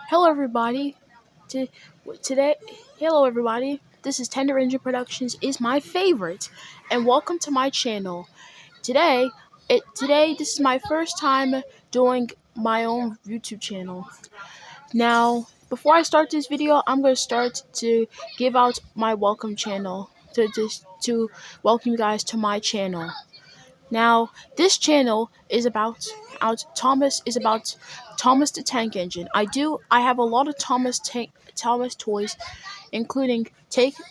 Hello, everybody. To, today, hello, everybody. This is Tender Engine Productions is my favorite, and welcome to my channel. Today this is my first time doing my own YouTube channel. Now, before I start this video, I'm going to start to give out my welcome channel to welcome you guys to my channel. Now, this channel is about Thomas the Tank Engine. I have a lot of Thomas toys, including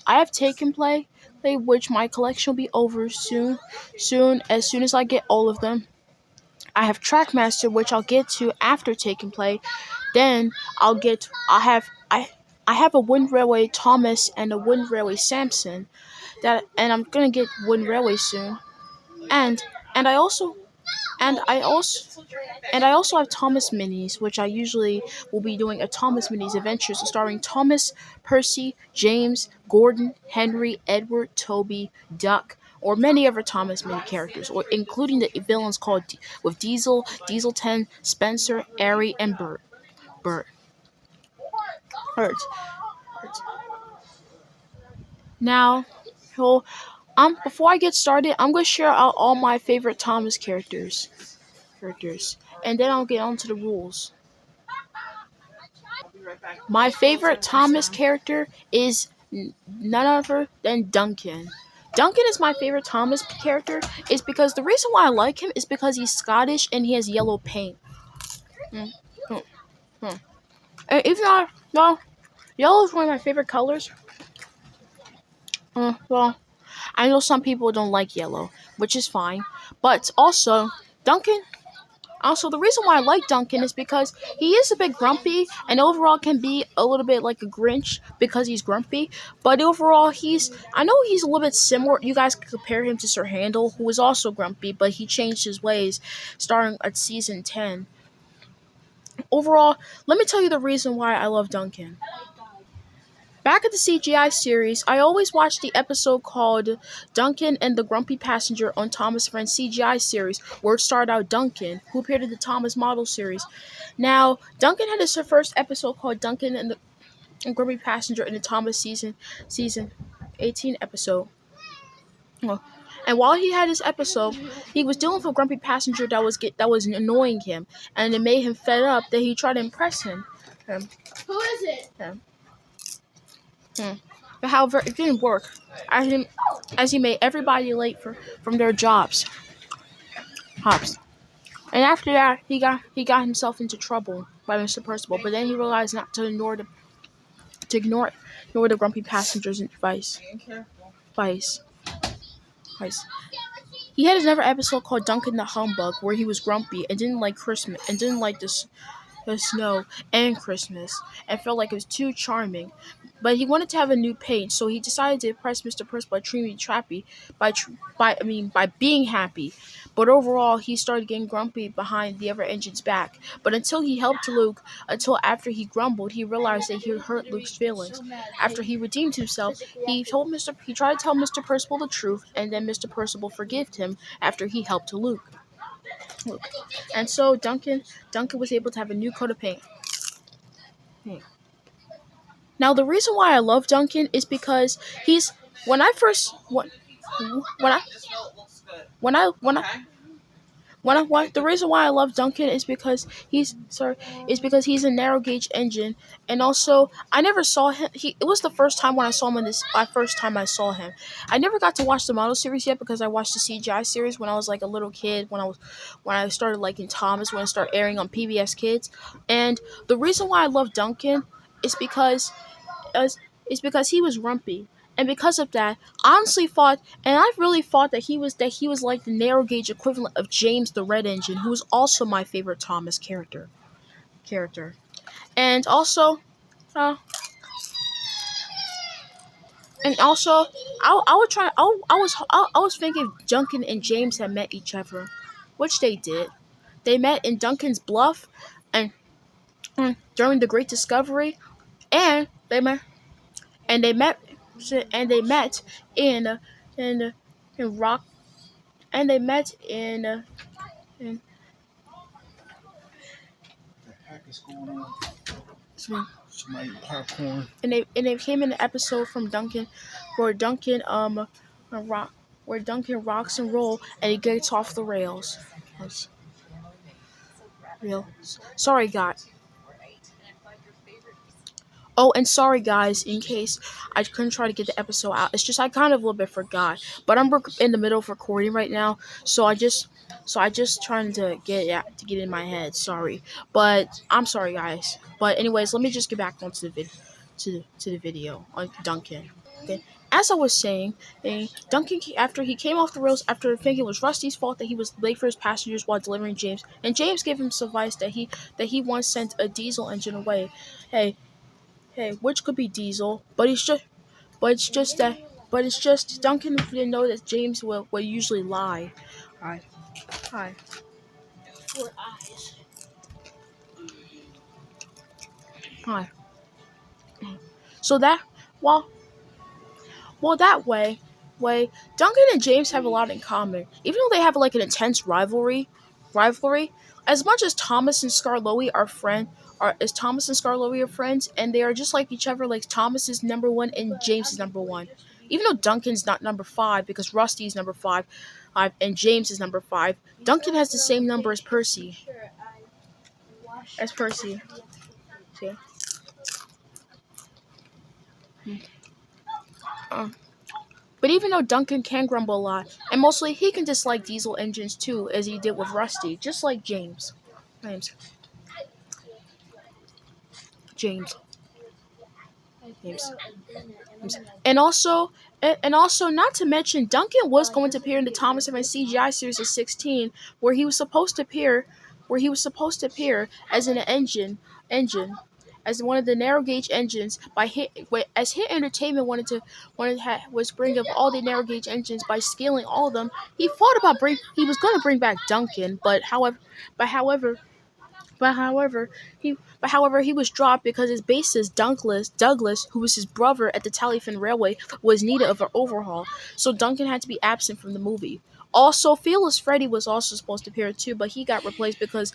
I have Take and Play, which my collection will be over soon as soon as I get all of them. I have Trackmaster, which I'll get to after Take and Play. Then I have a Wind Railway Thomas and a Wind Railway Samson and I'm gonna get Wind Railway soon. And and I also and I also and I also have Thomas Minis, which I usually will be doing a Thomas Minis Adventures starring Thomas, Percy, James, Gordon, Henry, Edward, Toby, Duck, or many other Thomas Mini characters, or including the villains with Diesel, Diesel 10, Spencer, Airy, and Bert. Bert. Now, so before I get started, I'm gonna share out all my favorite Thomas characters, and then I'll get on to the rules. My favorite Thomas character is none other than Duncan. Duncan is my favorite Thomas character is because the reason why I like him is because he's Scottish and he has yellow paint. Mm, mm, mm. And even though, well, yellow is one of my favorite colors. Well, I know some people don't like yellow, which is fine. But also, Duncan the reason why I like Duncan is because he is a bit grumpy and overall can be a little bit like a Grinch because he's grumpy. But overall, I know he's a little bit similar. You guys could compare him to Sir Handel, who was also grumpy, but he changed his ways starting at season 10. Overall, let me tell you the reason why I love Duncan. Back at the CGI series, I always watched the episode called Duncan and the Grumpy Passenger on Thomas Friends CGI series, where it started out Duncan, who appeared in the Thomas Model series. Now, Duncan had his first episode called Duncan and the Grumpy Passenger in the Thomas season 18 episode. And while he had his episode, he was dealing with a grumpy passenger that was annoying him, and it made him fed up that he tried to impress him. Who is it? But however, it didn't work, as he made everybody late from their jobs. And after that, he got himself into trouble by Mr. Percival. But then he realized not to ignore the grumpy passenger's advice. He had another episode called Duncan the Humbug, where he was grumpy and didn't like Christmas and didn't like the snow and Christmas, and felt like it was too charming. But he wanted to have a new paint, so he decided to impress Mr. Percival by treating Trappy by being happy. But overall, he started getting grumpy behind the other engine's back. But until after he grumbled, he realized that he hurt Luke's feelings. After he redeemed himself, he tried to tell Mr. Percival the truth, and then Mr. Percival forgave him after he helped Luke. And so Duncan was able to have a new coat of paint. Now the reason why I love Duncan is because he's when I the reason why I love Duncan is because he's a narrow gauge engine, and also I never saw him. It was the first time when I saw him first time I saw him. I never got to watch the model series yet because I watched the CGI series when I was like a little kid when I started liking Thomas when it started airing on PBS Kids. And the reason why I love Duncan is because he was grumpy. And because of that, I really thought that he was like the narrow gauge equivalent of James the Red Engine, who was also my favorite Thomas character. And also, uh, I was thinking if Duncan and James had met each other, which they did. They met in Duncan's Bluff, and during the Great Discovery, and they met and they met in rock and they met in What's going on? It's me. Somebody eat popcorn. And they came in an episode from Duncan, where Duncan rock where Duncan rocks and roll and he gets off the rails. That's real. Sorry, guys. Oh, and sorry, guys, in case I couldn't try to get the episode out. It's just I kind of a little bit forgot, but I'm in the middle of recording right now, so I just trying to get it to get in my head. Sorry, but I'm sorry, guys. But anyways, let me just get back onto the to the video on Duncan. Okay. As I was saying, Duncan, after he came off the rails after thinking it was Rusty's fault that he was late for his passengers while delivering James, and James gave him some advice that he once sent a diesel engine away. Hey, which could be Diesel, but it's just Duncan didn't know that James will usually lie. Hi. For eyes. Hi. So that that way, Duncan and James have a lot in common. Even though they have like an intense rivalry, as much as Thomas and Skarloey are friends, and they are just like each other. Like Thomas is number one and James is number one. Even though Duncan's not number 5 because Rusty is number 5, and James is number 5, Duncan has the same number as Percy. See? But even though Duncan can grumble a lot, and mostly he can dislike diesel engines too, as he did with Rusty, just like James. And also, not to mention, Duncan was going to appear in the Thomas Evans CGI series of 16, where he was supposed to appear as an engine, as one of the narrow gauge engines as Hit Entertainment was bring up all the narrow gauge engines by scaling all of them. He was going to bring back Duncan, but however, he was dropped because his bassist Douglas, who was his brother at the Talleyrand Railway, was needed of an overhaul. So Duncan had to be absent from the movie. Also, Fearless Freddy was also supposed to appear too, but he got replaced because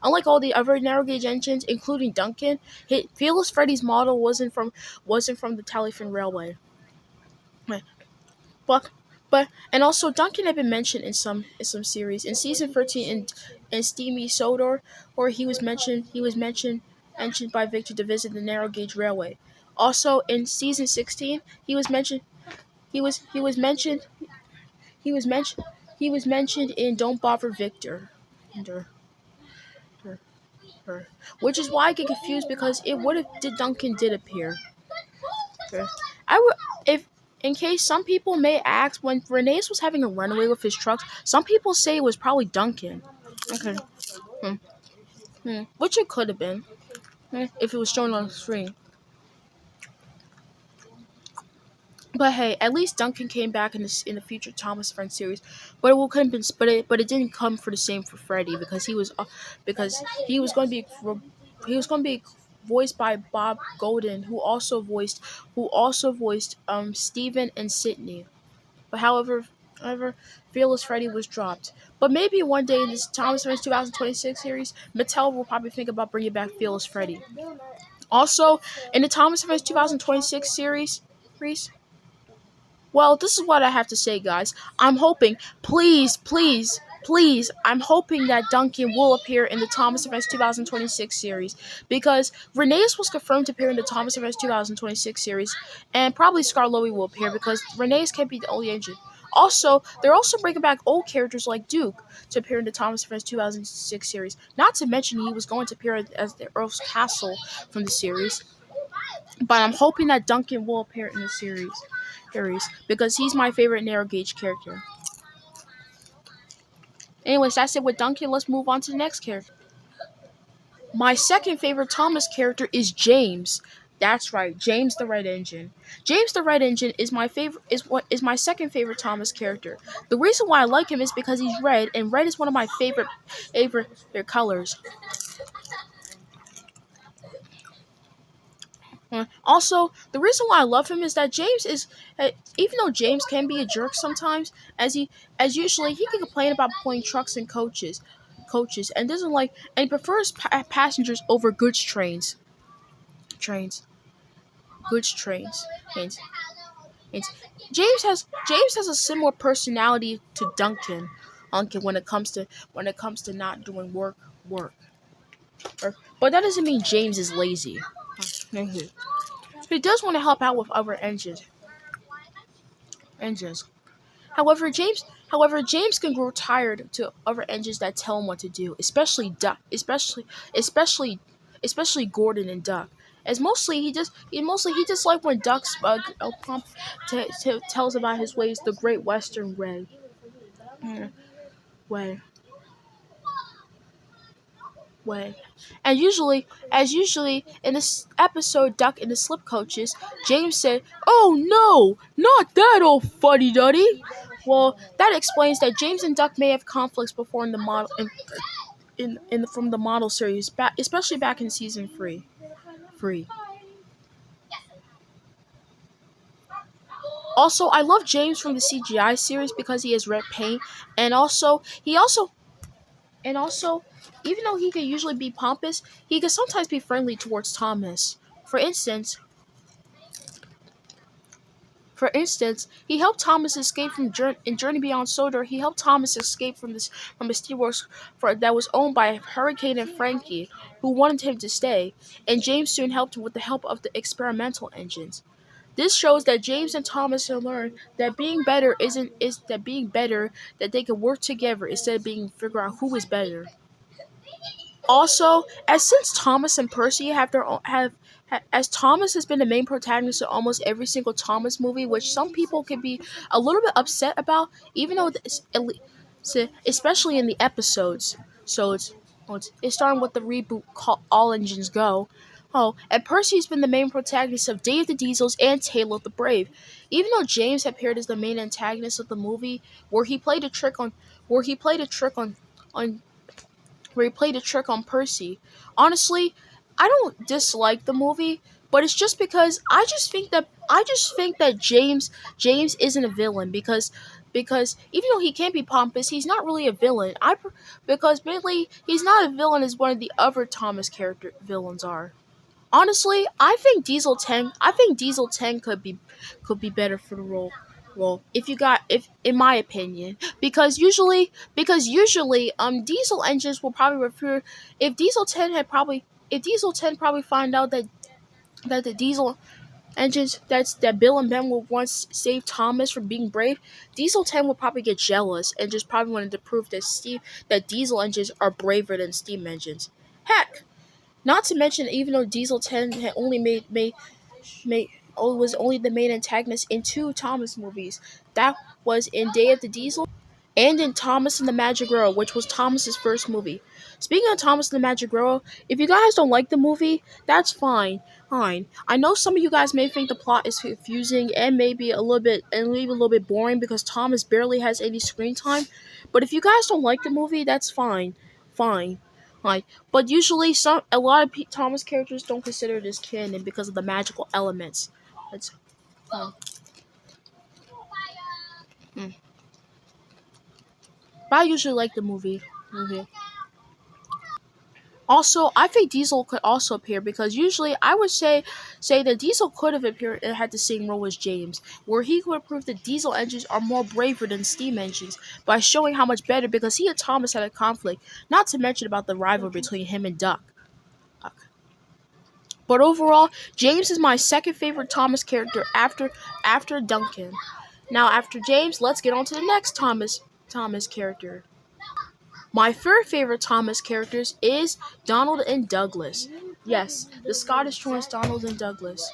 unlike all the other narrow gauge engines, including Duncan, Fearless Freddy's model wasn't from the Talleyrand Railway. And also Duncan had been mentioned in some series in season 13 in Steamy Sodor, where he was mentioned by Victor to visit the narrow gauge railway. Also in season 16, he was mentioned in Don't Bother Victor. Which is why I get confused because Duncan did appear. I would if In case some people may ask, when Renee's was having a runaway with his trucks, some people say it was probably Duncan. Okay. Which it could have been. If it was shown on the screen. But hey, at least Duncan came back in the future Thomas Friend series, but it didn't come for the same for Freddy because he was going to be voiced by Bob Golden, who also voiced Steven and Sydney. But however, Fearless Freddy was dropped. But maybe one day in this Thomas Friends 2026 series, Mattel will probably think about bringing back Fearless Freddy. Also, in the Thomas Friends 2026 series, well, this is what I have to say, guys. I'm hoping, please, I'm hoping that Duncan will appear in the Thomas Events 2026 series, because Renee's was confirmed to appear in the Thomas Events 2026 series, and probably Skarloey will appear because Renee's can't be the only engine. Also, they're also bringing back old characters like Duke to appear in the Thomas Events 2006 series. Not to mention he was going to appear as the Earl's Castle from the series. But I'm hoping that Duncan will appear in the series because he's my favorite narrow gauge character. Anyways, that's it with Duncan. Let's move on to the next character. My second favorite Thomas character is James. That's right, James the Red Engine. James the Red Engine is my my second favorite Thomas character. The reason why I like him is because he's red, and red is one of my favorite colors. Also, the reason why I love him is that James is, even though James can be a jerk sometimes, as usually he can complain about pulling trucks and coaches. coaches and he prefers passengers over trains, goods trains. Trains. James has a similar personality to Duncan when it comes to not doing work. But that doesn't mean James is lazy. He does want to help out with other engines. However, James can grow tired to other engines that tell him what to do, especially Duck, especially Gordon and Duck. As mostly he just like when Duck's pump tells about his ways, the Great Western Way. Mm, way. Way. As usually in this episode, Duck and the Slip Coaches, James said, "Oh no, not that old fuddy duddy." Well, that explains that James and Duck may have conflicts before in the model from the model series, especially back in season three. Free. Also, I love James from the CGI series because he has red paint, and also, even though he can usually be pompous, he can sometimes be friendly towards Thomas. For instance, he helped Thomas escape from in Journey Beyond Soda. He helped Thomas escape from the Steelworks that was owned by Hurricane and Frankie, who wanted him to stay. And James soon helped him with the help of the experimental engines. This shows that James and Thomas have learned that being better that they can work together instead of being figure out who is better. Also, as since Thomas and Percy have their own have as Thomas has been the main protagonist of almost every single Thomas movie, which some people can be a little bit upset about, even though especially in the episodes. So it's starting with the reboot called All Engines Go. Oh, and Percy's been the main protagonist of Day of the Diesels and Tale of the Brave. Even though James appeared as the main antagonist of the movie, where he played a trick on where he played a trick on Percy. Honestly, I don't dislike the movie, but it's just because I just think that James isn't a villain because even though he can be pompous, he's not really a villain. Because mainly he's not a villain as one of the other Thomas character villains are. Honestly, I think Diesel 10 could be better for the role if in my opinion, because usually diesel engines will probably refer if Diesel 10 probably find out that the diesel engines that Bill and Ben will once save Thomas from being brave, Diesel 10 will probably get jealous and just probably wanted to prove that diesel engines are braver than steam engines. Heck, not to mention, even though Diesel 10 had only was only the main antagonist in two Thomas movies. That was in Day of the Diesel and in Thomas and the Magic Girl, which was Thomas's first movie. Speaking of Thomas and the Magic Girl, if you guys don't like the movie, that's fine. Fine. I know some of you guys may think the plot is confusing and maybe a little bit boring because Thomas barely has any screen time. But if you guys don't like the movie, that's fine. Fine. Fine. But usually a lot of Thomas characters don't consider this canon because of the magical elements. That's uh, mm. But I usually like the movie. Also, I think Diesel could also appear because usually I would say that Diesel could have appeared and had the same role as James, where he could prove that diesel engines are more braver than steam engines by showing how much better because he and Thomas had a conflict, not to mention about the rivalry between him and Duck. But overall, James is my second favorite Thomas character after Duncan. Now after James, let's get on to the next Thomas character. My third favorite Thomas characters is Donald and Douglas. Yes, the Scottish twins Donald and Douglas.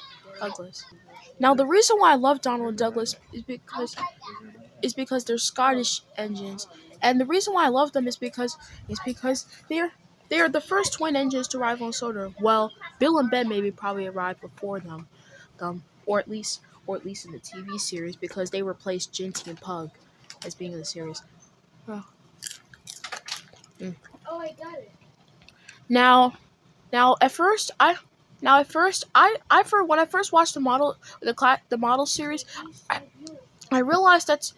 Now the reason why I love Donald and Douglas is because they're Scottish engines, and the reason why I love them is because they are the first twin engines to arrive on Soda. Well, Bill and Ben maybe probably arrived before them, or at least in the TV series because they replaced Ginty and Pug as being in the series. Oh. Oh, I got it. Now, now at first, for when I first watched the model series, I realized that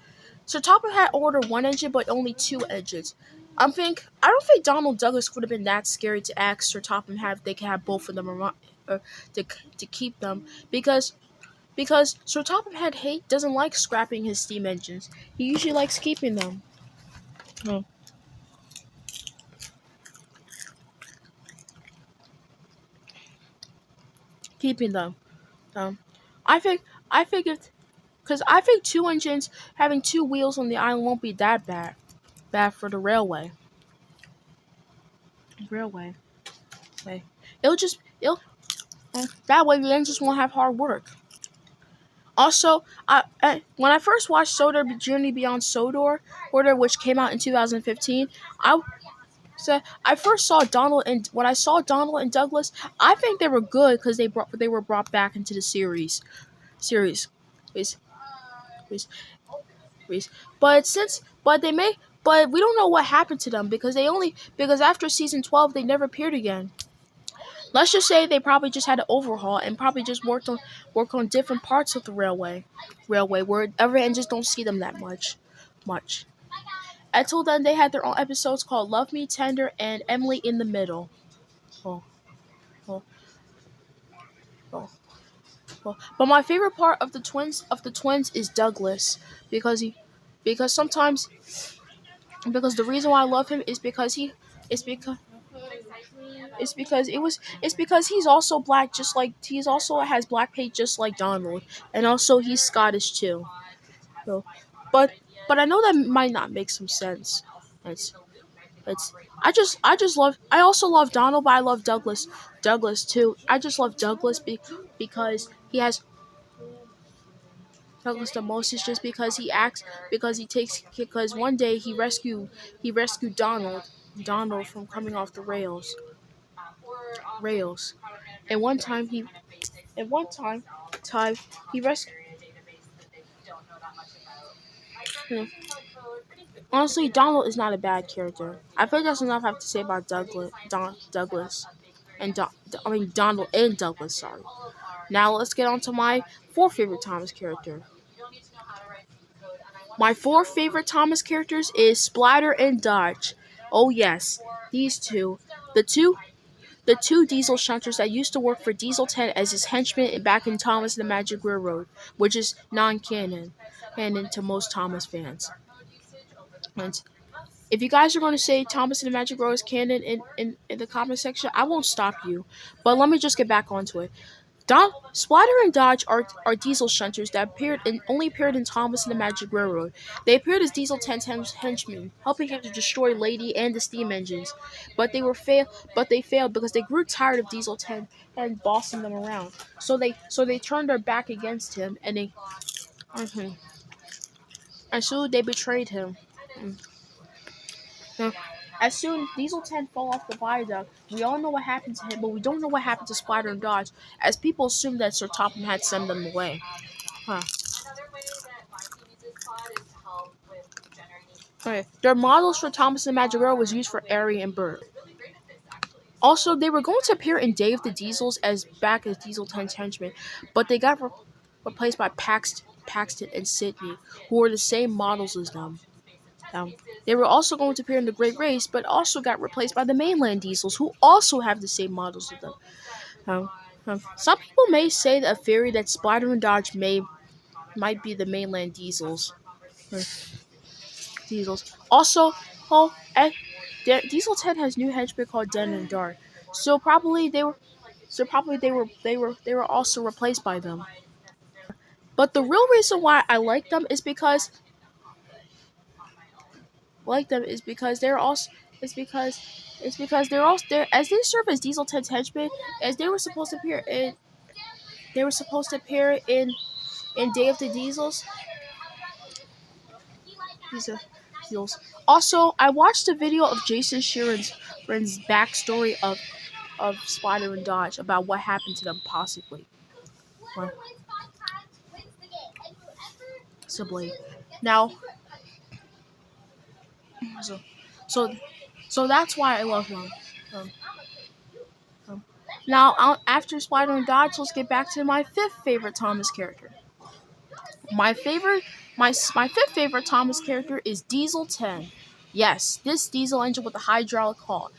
Sir Topham had ordered one engine but only two engines. I don't think Donald Douglas would have been that scary to ask Sir Topham have they can have both of them around, to keep them because Sir Topham Hatt hate doesn't like scrapping his steam engines. He usually likes keeping them. Hmm. Keeping them. Um, I think I think it because I think two engines having two wheels on the island won't be that bad for the railway. Railway. Okay. It'll that way the engines won't have hard work. Also, when I first watched Sodor Journey Beyond Sodor, Order, which came out in 2015, I first saw Donald and when I saw Donald and Douglas, I think they were good because they were brought back into the series. Please, please, please. But we don't know what happened to them because after season 12 they never appeared again. Let's just say they probably just had an overhaul and probably just work on different parts of the railway where other engines don't see them that much. Until then, they had their own episodes called "Love Me Tender" and "Emily in the Middle." Oh, oh, oh, oh. But my favorite part of the twins is Douglas because sometimes because the reason why I love him is because he it's because it's because he's also black just like he's also has black paint just like Donald, and also he's Scottish too. So, but but I know that might not make some sense. It's it's I also love Donald, but I love Douglas too. I just love Douglas because he has Douglas the most is just because he acts because one day he rescued Donald from coming off the rails. And one time he rescued. Honestly, Donald is not a bad character. I think that's enough I have to say about Douglas, I mean Donald and Douglas. Sorry. Now let's get on to my fourth favorite Thomas character. My four favorite Thomas characters is Splatter and Dodge. Oh yes, these two. The two the two diesel shunters that used to work for Diesel 10 as his henchmen back in Thomas and the Magic Railroad, which is canon to most Thomas fans. And if you guys are going to say Thomas and the Magic Railroad is canon in the comment section, I won't stop you. But let me just get back onto it. Splatter and Dodge are diesel shunters that only appeared in Thomas and the Magic Railroad. They appeared as Diesel 10's henchmen, helping him to destroy Lady and the steam engines. But they failed because they grew tired of Diesel 10 and bossing them around. So they turned their back against him mhm. and so they betrayed him. Mm. Now, as soon Diesel 10 fell off the viaduct, we all know what happened to him, but we don't know what happened to Splatter and Dodge, as people assume that Sir Topham had sent them away. Huh. Okay. Their models for Thomas and Magic Railroad was used for Airy and Bert. Also, they were going to appear in Day of the Diesels as Diesel 10's henchmen, but they got replaced by Paxton and Sydney, who were the same models as them. They were also going to appear in the Great Race, but also got replaced by the mainland diesels, who also have the same models as them. Some people may say that a theory that Splatter and Dodge might be the mainland diesels. Also, Diesel 10 has new henchmen called Den and Dart, so probably they were also replaced by them. But the real reason why I like them is because they're also it's because they're also there as they serve as Diesel 10's henchmen as they were supposed to appear in Day of the Diesels. Diesels. Also, I watched a video of Jason Sheeran's backstory of Spider and Dodge about what happened to them possibly. Well, possibly. Now, so so so that's why I love them. Um, Now, after Spider and Dodge, let's get back to my fifth favorite Thomas character. My fifth favorite Thomas character is Diesel 10. Yes, this diesel engine with a hydraulic hull.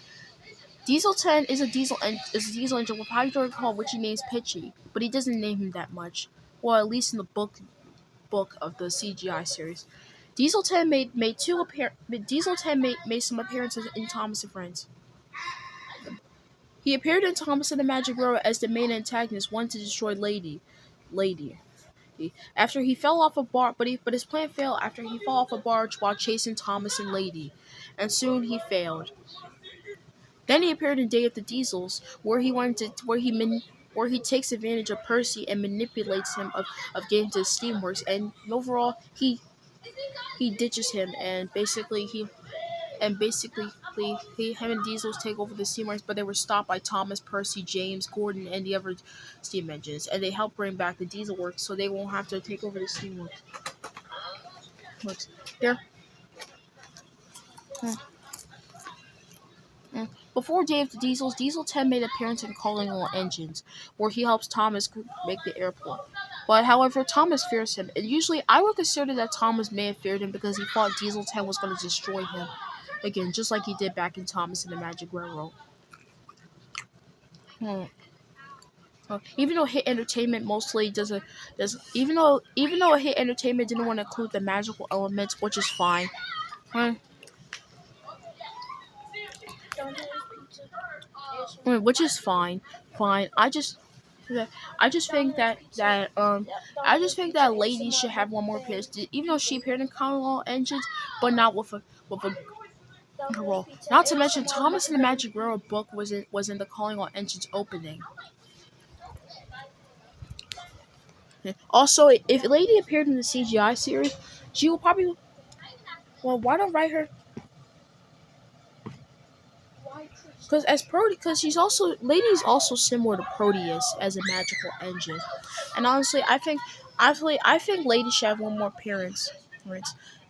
Diesel 10 is a diesel engine with hydraulic hull, which he names Pitchy, but he doesn't name him that much. Well, at least in the book of the CGI series. Diesel 10 made some appearances in Thomas and Friends. He appeared in Thomas and the Magic Railroad as the main antagonist, wanting to destroy Lady. After he fell off a bar, but his plan failed after he fell off a barge while chasing Thomas and Lady, and soon he failed. Then he appeared in Day of the Diesels, where he takes advantage of Percy and manipulates him of getting to the Steamworks, and overall he ditches him and him and Diesels take over the Steamworks, but they were stopped by Thomas, Percy, James, Gordon, and the other steam engines, and they help bring back the Diesel Works so they won't have to take over the Steamworks. There. Before Day of the Diesels, Diesel 10 made an appearance in Calling All Engines, where he helps Thomas make the airport. But however, Thomas fears him, and usually I would consider that Thomas may have feared him because he thought Diesel 10 was going to destroy him again, just like he did back in Thomas and the Magic Railroad. Even though Hit Entertainment mostly even though Hit Entertainment didn't want to include the magical elements, which is fine. Which is fine. I just think that Lady should have one more appearance, even though she appeared in Common Law Engines, but not with a role. Not to mention, Thomas and the Magic Railroad book was in the Calling All Engines opening. Also, if Lady appeared in the CGI series, she will probably. Well, why don't write her? Because Lady's also similar to Proteus as a magical engine, and honestly, I think Lady should have one more appearance.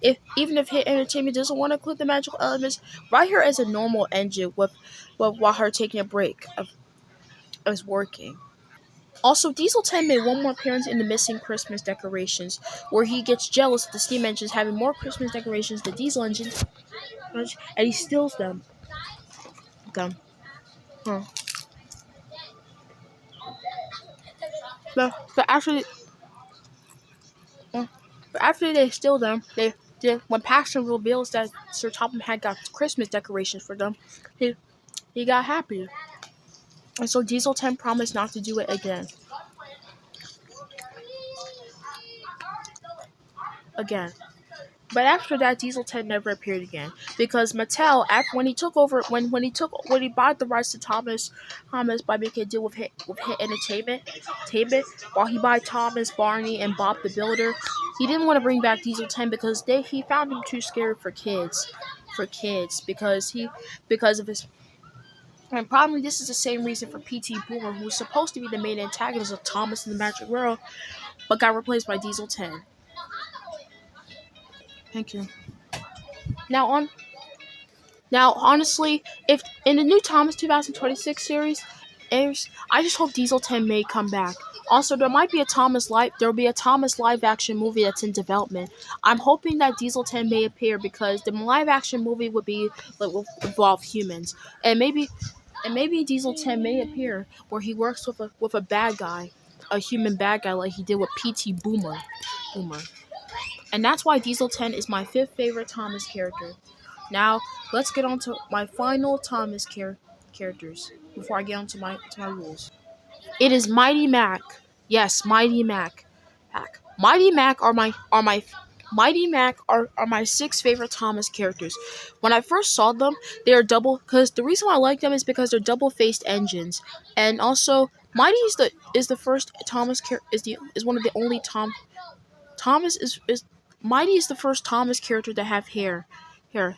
If Hit Entertainment doesn't want to include the magical elements, write her as a normal engine while her taking a break of working. Also, Diesel 10 made one more appearance in the Missing Christmas Decorations, where he gets jealous of the steam engines having more Christmas decorations than diesel engines, and he steals them. Huh. But after they steal them, when Paxton reveals that Sir Topham had got Christmas decorations for them, he got happy. And so Diesel 10 promised not to do it again. But after that, Diesel 10 never appeared again because Mattel, when he bought the rights to Thomas by making a deal with Hit Entertainment, while he bought Thomas, Barney, and Bob the Builder, he didn't want to bring back Diesel 10 because he found him too scary for kids, because of his. And probably this is the same reason for P.T. Boomer, who was supposed to be the main antagonist of Thomas and the Magic Railroad, but got replaced by Diesel 10. Thank you. Now, honestly, if in the new Thomas 2026 series airs, I just hope Diesel 10 may come back. Also, there will be a Thomas live action movie that's in development. I'm hoping that Diesel 10 may appear because the live action movie would involve humans, and maybe Diesel 10 may appear where he works with a bad guy, a human bad guy, like he did with P.T. Boomer. And that's why Diesel 10 is my 5th favorite Thomas character. Now, let's get on to my final Thomas characters before I get on to my rules. It is Mighty Mac. Yes, Mighty Mac. Mighty Mac are my 6 favorite Thomas characters. When I first saw them, they are because the reason why I like them is because they're double-faced engines, and also Mighty is the first Thomas is one of the only Thomas is Mighty is the first Thomas character to have hair. Here.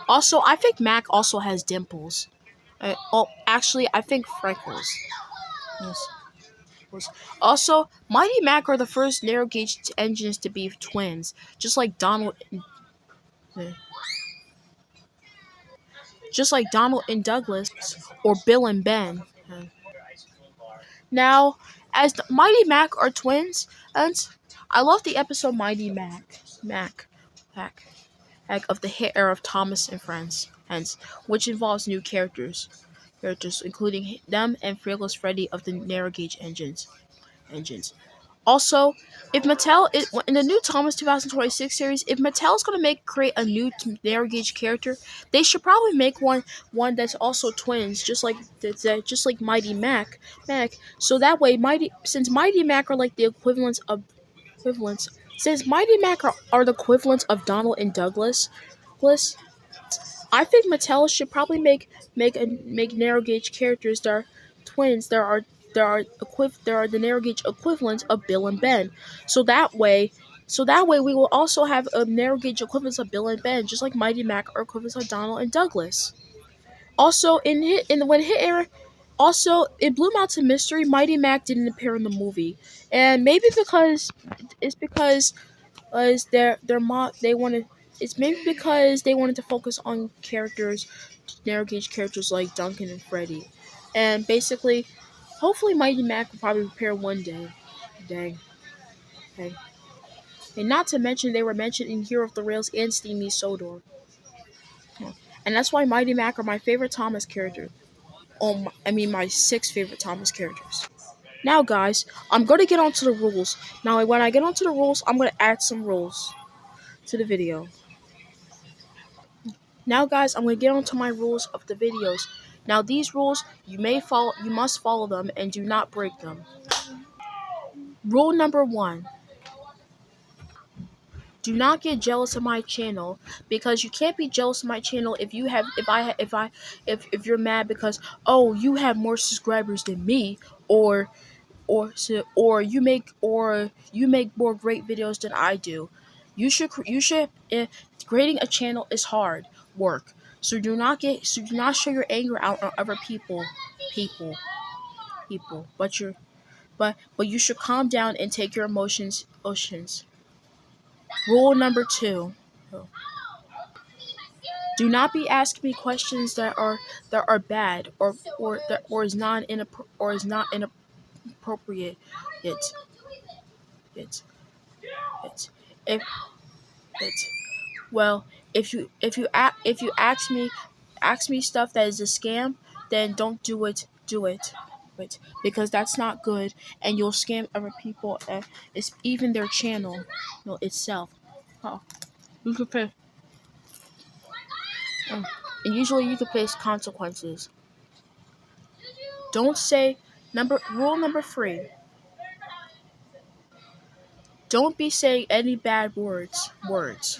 Also, I think Mac also has dimples. Actually, I think freckles. Yes. Also, Mighty Mac are the first narrow gauge engines to be twins, just like Donald and Douglas, or Bill and Ben. Now, as the Mighty Mac are twins, and I love the episode Mighty Mac of the hit era of Thomas and Friends, hence, which involves new characters including them and Fearless Freddy of the narrow gauge engines. Also, if Mattel is in the new Thomas 2026 series, if Mattel is gonna create a new narrow gauge character, they should probably make one that's also twins, just like Mighty Mac. So that way, since Mighty Mac are like the equivalents, since Mighty Mac are the equivalents of Donald and Douglas, I think Mattel should probably make narrow gauge characters that are twins. There are the narrow gauge equivalents of Bill and Ben. So that way, we will also have a narrow gauge equivalents of Bill and Ben, just like Mighty Mac are equivalents of Donald and Douglas. Also, when Hit era, also in Blue Mountain Mystery, Mighty Mac didn't appear in the movie, and maybe because their mo they wanted it's maybe because they wanted to focus on narrow gauge characters like Duncan and Freddy, and basically, hopefully Mighty Mac will probably appear one day. Dang, hey, and not to mention they were mentioned in Hero of the Rails and Steamy Sodor, and that's why Mighty Mac are my favorite Thomas characters. My six favorite Thomas characters. Now, guys, I'm going to get onto the rules. Now, when I get onto the rules, I'm going to add some rules to the video. Now, guys, I'm going to get onto my rules of the videos. Now, these rules, you must follow them and do not break them. Rule number 1. Do not get jealous of my channel, because you can't be jealous of my channel if you're mad because, oh, you have more subscribers than me, or you make more great videos than I do. You should creating a channel is hard work. So do not show your anger out on other people. But you should calm down and take your emotions. Rule number 2. Do not be asking me questions that are bad or is not inappropriate. It's if it's well, if you ask me stuff that is a scam, then don't do it. Because that's not good, and you'll scam other people. It's even their channel, itself. Oh, you could pay. And usually you could face consequences. Don't say rule number 3. Don't be saying any bad words. Words.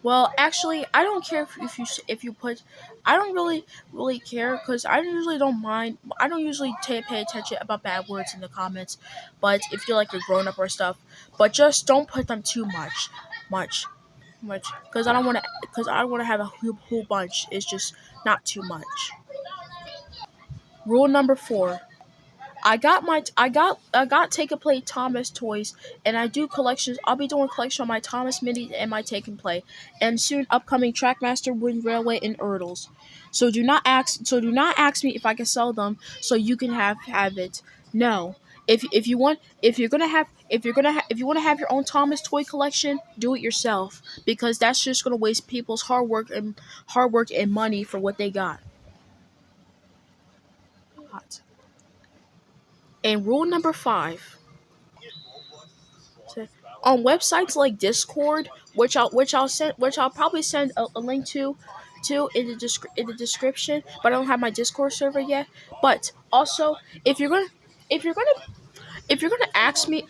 Well, actually, I don't care if you put. I don't really care, because I usually don't mind. I don't usually pay attention about bad words in the comments. But if you're like a grown up or stuff, but just don't put them too much, because I don't want to. Because I want to have a whole bunch. It's just not too much. Rule number 4. I got Take and Play Thomas toys, and I do collections. I'll be doing a collection on my Thomas Mini and my Take and Play, and soon upcoming Trackmaster, Wind Railway, and Erdles. So do not ask me if I can sell them so you can have it. No. If you want to have your own Thomas toy collection, do it yourself, because that's just gonna waste people's hard work and money for what they got. Hot. And rule number 5. On websites like Discord, which I'll probably send a link to in the description, but I don't have my Discord server yet. But also, if you're gonna ask me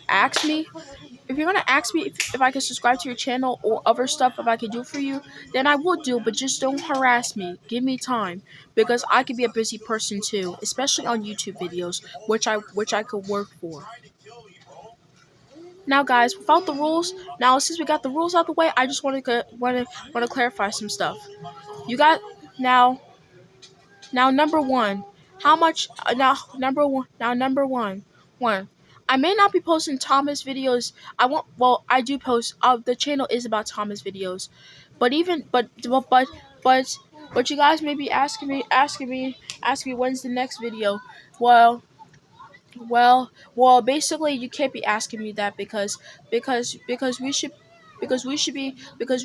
if I can subscribe to your channel or other stuff if I can do for you, then I will do, but just don't harass me. Give me time, because I can be a busy person too, especially on YouTube videos, which I could work for. Now, guys, without the rules, since we got the rules out of the way, I just want to clarify some stuff. You got now number 1. How much number 1? Now number 1. I may not be posting Thomas videos. I do post. The channel is about Thomas videos, but you guys may be asking me when's the next video. Well, Basically, you can't be asking me that because we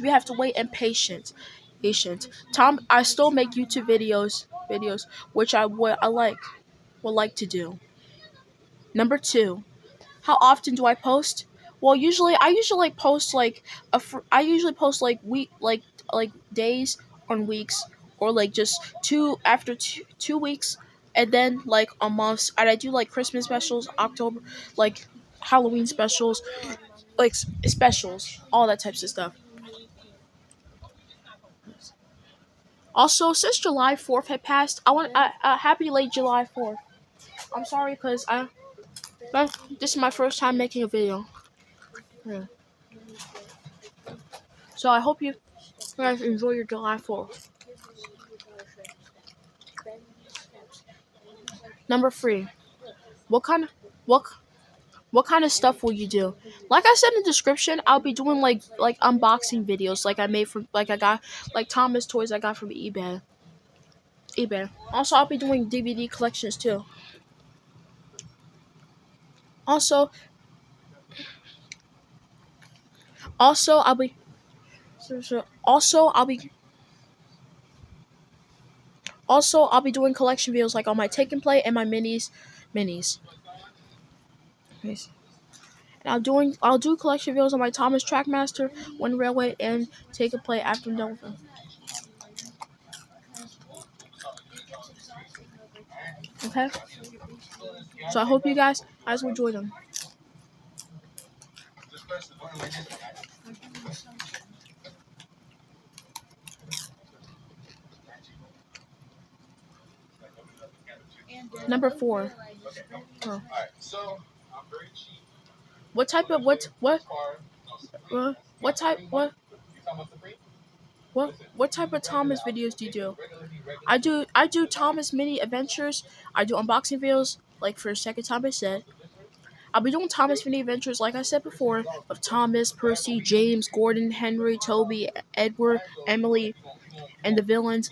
have to wait and patient. Tom, I still make YouTube videos, which I would like to do. Number two, how often do I post? Well, I usually post like I usually post like like days on weeks, or like just after 2 weeks, and then like on months. And I do like Christmas specials, October, like Halloween specials, like specials, all that types of stuff. Also, since July 4th had passed, I want happy late July 4th. I'm sorry because this is my first time making a video. Yeah. So I hope you guys enjoy your July 4th. Number three, what kind of what what kind of stuff will you do? Like I said in the description, I'll be doing like unboxing videos, like I made from like I got like Thomas toys I got from eBay. Also, I'll be doing DVD collections too. Also, also I'll be also I'll be doing collection videos like on my take and play and my minis. Yes. And I'll do collection videos on my Thomas Trackmaster, One Railway, and Take and Play after Nova. Okay. So I hope you guys will enjoy them. Number four. Oh. What type of what type what type of Thomas videos do you do? I do Thomas mini adventures. I do unboxing videos. Like for a second time I said, I'll be doing Thomas mini adventures like I said before of Thomas, Percy, James, Gordon, Henry, Toby, Edward, Emily, and the villains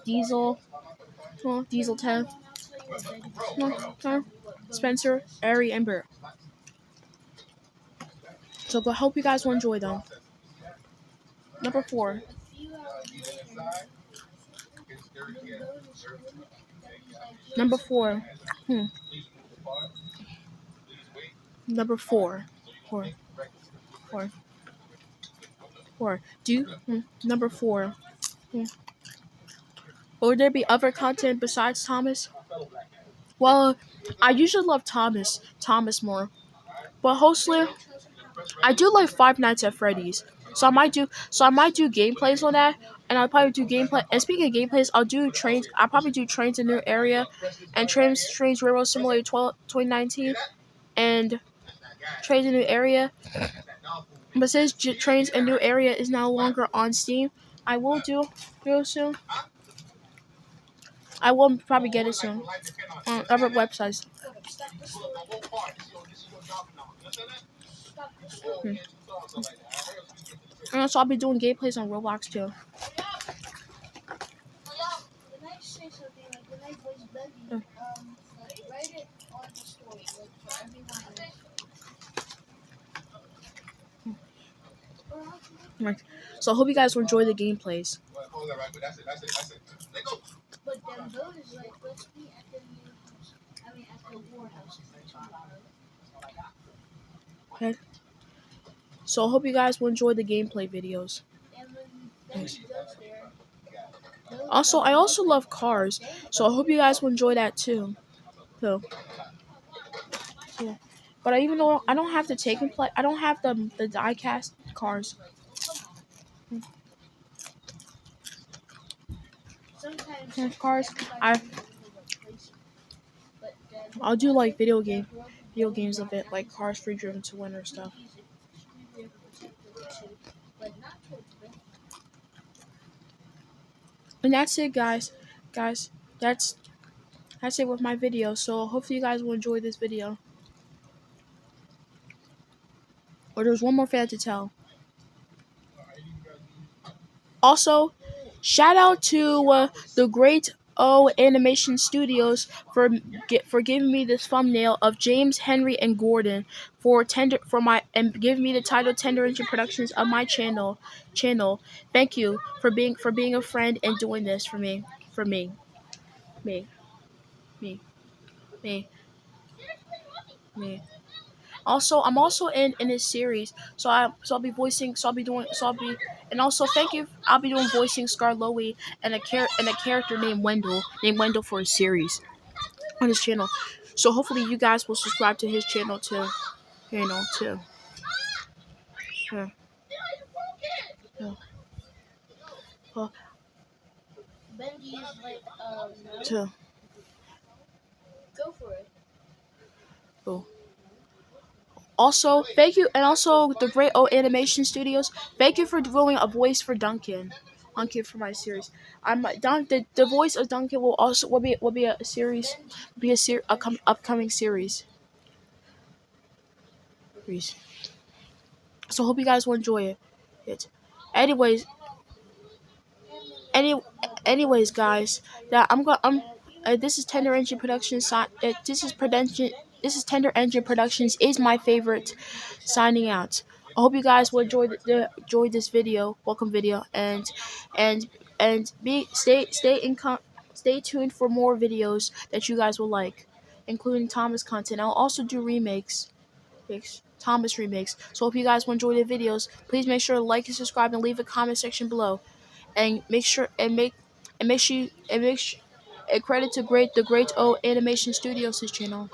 Diesel, Diesel 10, Spencer, Ari, and Bert. So I hope you guys will enjoy them. Number four. Number four. Hmm. Number four. Four. Four. Four. Number four. Hmm. Will there be other content besides Thomas? Well, I usually love Thomas more. But mostly, I do like Five Nights at Freddy's. So I might do gameplays on that, and I'll probably do gameplay. And speaking of gameplays, I'll do trains. I'll probably do trains in new area, and trains Railroad Simulator 2019, and trains in new area. But since trains in new area is no longer on Steam, I will do real soon. I will probably get it soon on other websites. Hmm. And also, I'll be doing gameplays on Roblox too. Right. So I hope you guys will enjoy the gameplays. Okay. So I hope you guys will enjoy the gameplay videos. Thanks. Also, I also love cars, so I hope you guys will enjoy that too. So, yeah. But even though I don't have the take and play, I don't have the diecast cars. Cars, I'll do like video games of it, like Cars Free Driven to Win or stuff. And that's it, guys. That's it with my video. So hopefully you guys will enjoy this video. Or there's one more fan to tell. Also, shout out to the great O Animation Studios for giving me this thumbnail of James, Henry, and Gordon and giving me the title Tender Engine Productions of my channel. Thank you for being a friend and doing this for me. For me. Me. Me. Me. Me. Also, I'm also in this series, so I'll be voicing, so I'll be doing, so I'll be, and also thank you. I'll be doing voicing Scarloey and a character named Wendell for a series on his channel. So hopefully you guys will subscribe to his channel too. You know, too. Yeah, yeah. Well, Benji is like, no. too. Go for it. Oh. Also, thank you, and also the Great O Animation Studios. Thank you for doing a voice for Duncan. Duncan for my series. The voice of Duncan will be a series, upcoming series. So hope you guys will enjoy it. Anyways, any anyways, guys, that this is Tender Engine Productions. This is Tender Engine Productions. Is my favorite. Signing out. I hope you guys will enjoy this video, welcome video, and be stay tuned for more videos that you guys will like, including Thomas content. I'll also do Thomas remakes. So hope you guys will enjoy the videos. Please make sure to like and subscribe and leave a comment section below, and make sure a credit to the Great O Animation Studios channel.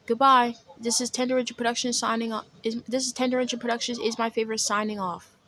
Goodbye. This is Tender Engine Productions signing off. This is Tender Engine Productions is my favorite signing off.